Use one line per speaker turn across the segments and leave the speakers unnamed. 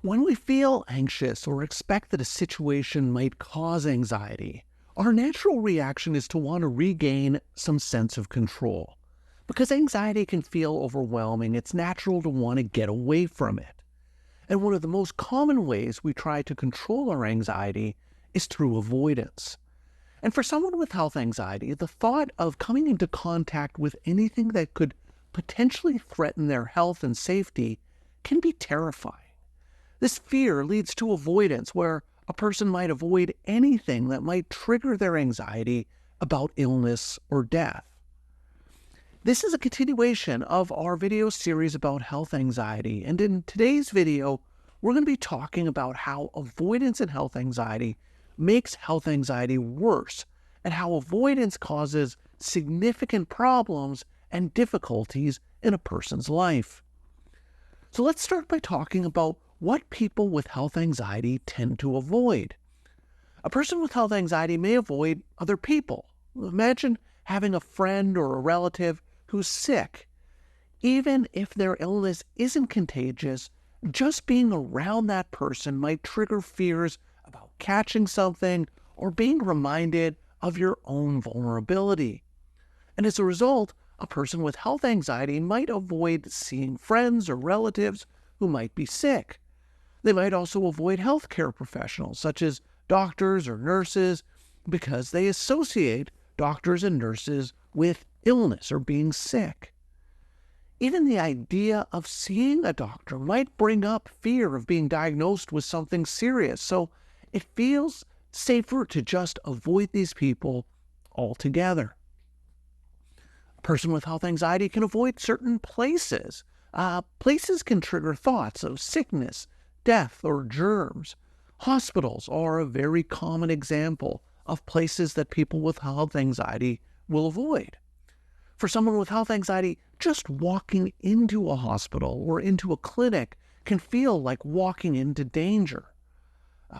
When we feel anxious or expect that a situation might cause anxiety, our natural reaction is to want to regain some sense of control. Because anxiety can feel overwhelming, it's natural to want to get away from it. And one of the most common ways we try to control our anxiety is through avoidance. And for someone with health anxiety, the thought of coming into contact with anything that could potentially threaten their health and safety can be terrifying. This fear leads to avoidance, where a person might avoid anything that might trigger their anxiety about illness or death. This is a continuation of our video series about health anxiety, and in today's video, we're going to be talking about how avoidance in health anxiety makes health anxiety worse, and how avoidance causes significant problems and difficulties in a person's life. So let's start by talking about what people with health anxiety tend to avoid. A person with health anxiety may avoid other people. Imagine having a friend or a relative who's sick. Even if their illness isn't contagious, just being around that person might trigger fears about catching something or being reminded of your own vulnerability. And as a result, a person with health anxiety might avoid seeing friends or relatives who might be sick. They might also avoid healthcare professionals, such as doctors or nurses, because they associate doctors and nurses with illness or being sick. Even the idea of seeing a doctor might bring up fear of being diagnosed with something serious, so it feels safer to just avoid these people altogether. A person with health anxiety can avoid certain places. Places can trigger thoughts of sickness, death, or germs. Hospitals are a very common example of places that people with health anxiety will avoid. For someone with health anxiety, just walking into a hospital or into a clinic can feel like walking into danger.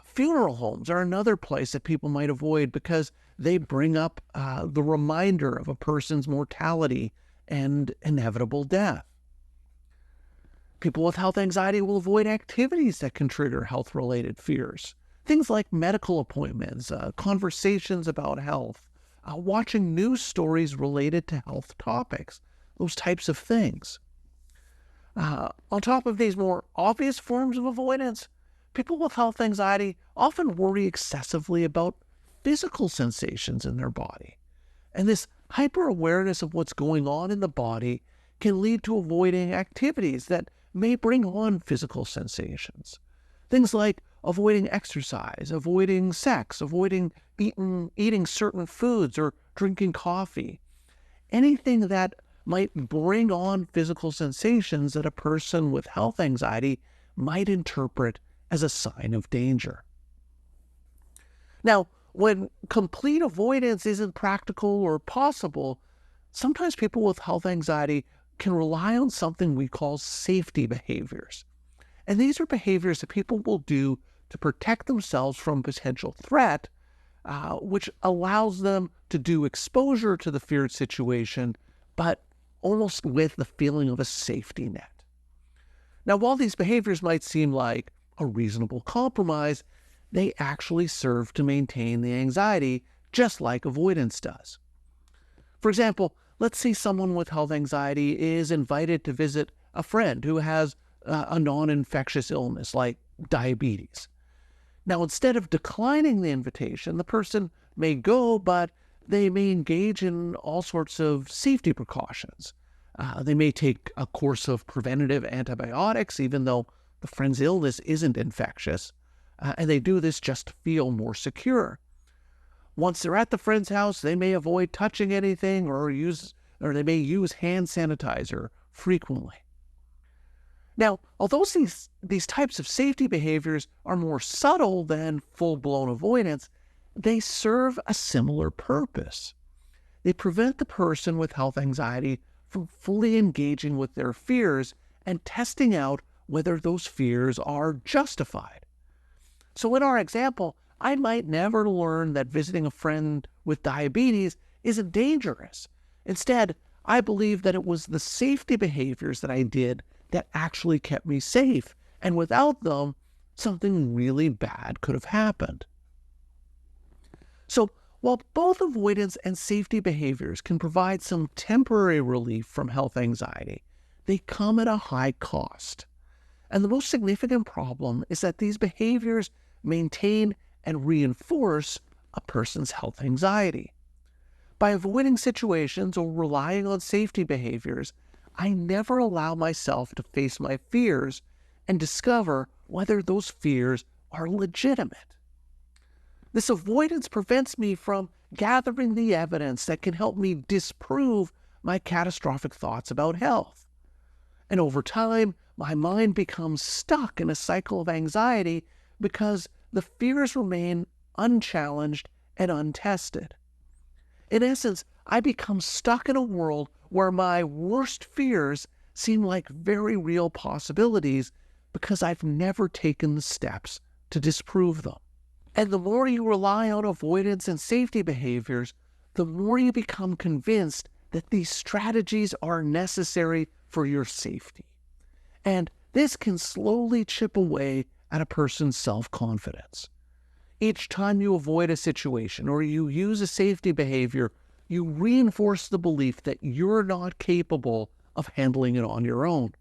Funeral homes are another place that people might avoid because they bring up the reminder of a person's mortality and inevitable death. People with health anxiety will avoid activities that can trigger health-related fears. Things like medical appointments, conversations about health, watching news stories related to health topics, those types of things. On top of these more obvious forms of avoidance, people with health anxiety often worry excessively about physical sensations in their body. And this hyper-awareness of what's going on in the body can lead to avoiding activities that may bring on physical sensations. Things like avoiding exercise, avoiding sex, avoiding eating certain foods or drinking coffee. Anything that might bring on physical sensations that a person with health anxiety might interpret as a sign of danger. Now, when complete avoidance isn't practical or possible, sometimes people with health anxiety can rely on something we call safety behaviors. And these are behaviors that people will do to protect themselves from potential threat, which allows them to do exposure to the feared situation, but almost with the feeling of a safety net. Now, while these behaviors might seem like a reasonable compromise, they actually serve to maintain the anxiety, just like avoidance does. For example, let's say someone with health anxiety is invited to visit a friend who has a non-infectious illness like diabetes. Now, instead of declining the invitation, the person may go, but they may engage in all sorts of safety precautions. They may take a course of preventative antibiotics, even though the friend's illness isn't infectious, and they do this just to feel more secure. Once they're at the friend's house, they may avoid touching anything or they may use hand sanitizer frequently. Now, although these types of safety behaviors are more subtle than full-blown avoidance, they serve a similar purpose. They prevent the person with health anxiety from fully engaging with their fears and testing out whether those fears are justified. So in our example, I might never learn that visiting a friend with diabetes isn't dangerous. Instead, I believe that it was the safety behaviors that I did that actually kept me safe, and without them, something really bad could have happened. So, while both avoidance and safety behaviors can provide some temporary relief from health anxiety, they come at a high cost. And the most significant problem is that these behaviors maintain and reinforce a person's health anxiety. By avoiding situations or relying on safety behaviors, I never allow myself to face my fears and discover whether those fears are legitimate. This avoidance prevents me from gathering the evidence that can help me disprove my catastrophic thoughts about health. And over time, my mind becomes stuck in a cycle of anxiety because the fears remain unchallenged and untested. In essence, I become stuck in a world where my worst fears seem like very real possibilities because I've never taken the steps to disprove them. And the more you rely on avoidance and safety behaviors, the more you become convinced that these strategies are necessary for your safety. And this can slowly chip away at a person's self-confidence. Each time you avoid a situation or you use a safety behavior, you reinforce the belief that you're not capable of handling it on your own.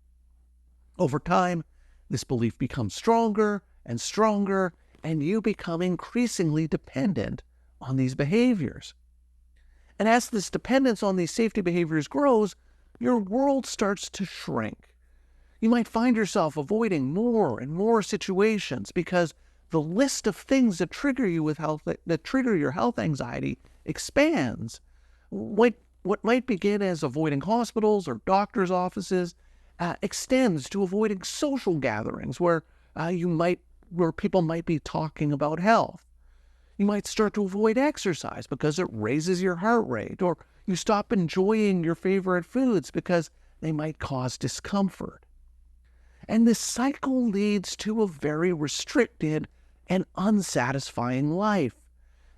Over time, this belief becomes stronger and stronger, and you become increasingly dependent on these behaviors. And as this dependence on these safety behaviors grows, your world starts to shrink. You might find yourself avoiding more and more situations because the list of things that trigger your health anxiety expands. What might begin as avoiding hospitals or doctors' offices extends to avoiding social gatherings where people might be talking about health. You might start to avoid exercise because it raises your heart rate, or you stop enjoying your favorite foods because they might cause discomfort. And this cycle leads to a very restricted and unsatisfying life.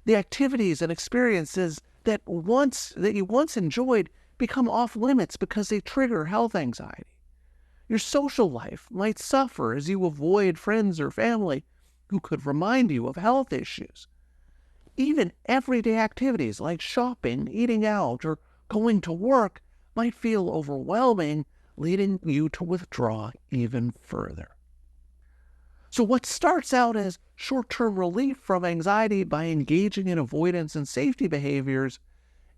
The activities and experiences that you once enjoyed become off limits because they trigger health anxiety. Your social life might suffer as you avoid friends or family who could remind you of health issues. Even everyday activities like shopping, eating out, or going to work might feel overwhelming, leading you to withdraw even further. So what starts out as short-term relief from anxiety by engaging in avoidance and safety behaviors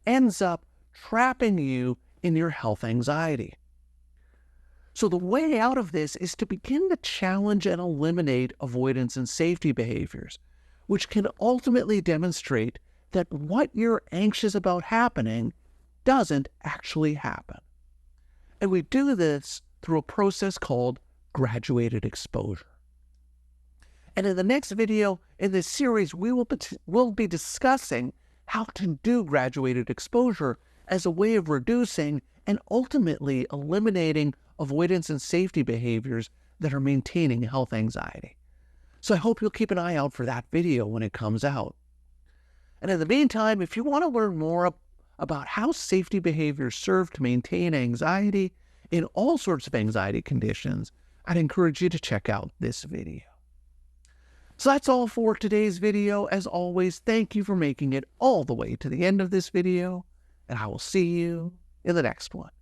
ends up trapping you in your health anxiety. So the way out of this is to begin to challenge and eliminate avoidance and safety behaviors, which can ultimately demonstrate that what you're anxious about happening doesn't actually happen. And we do this through a process called graduated exposure. And in the next video in this series, we'll be discussing how to do graduated exposure as a way of reducing and ultimately eliminating avoidance and safety behaviors that are maintaining health anxiety. So I hope you'll keep an eye out for that video when it comes out. And in the meantime, if you want to learn more about how safety behaviors serve to maintain anxiety in all sorts of anxiety conditions, I'd encourage you to check out this video. So that's all for today's video. As always, thank you for making it all the way to the end of this video, and I will see you in the next one.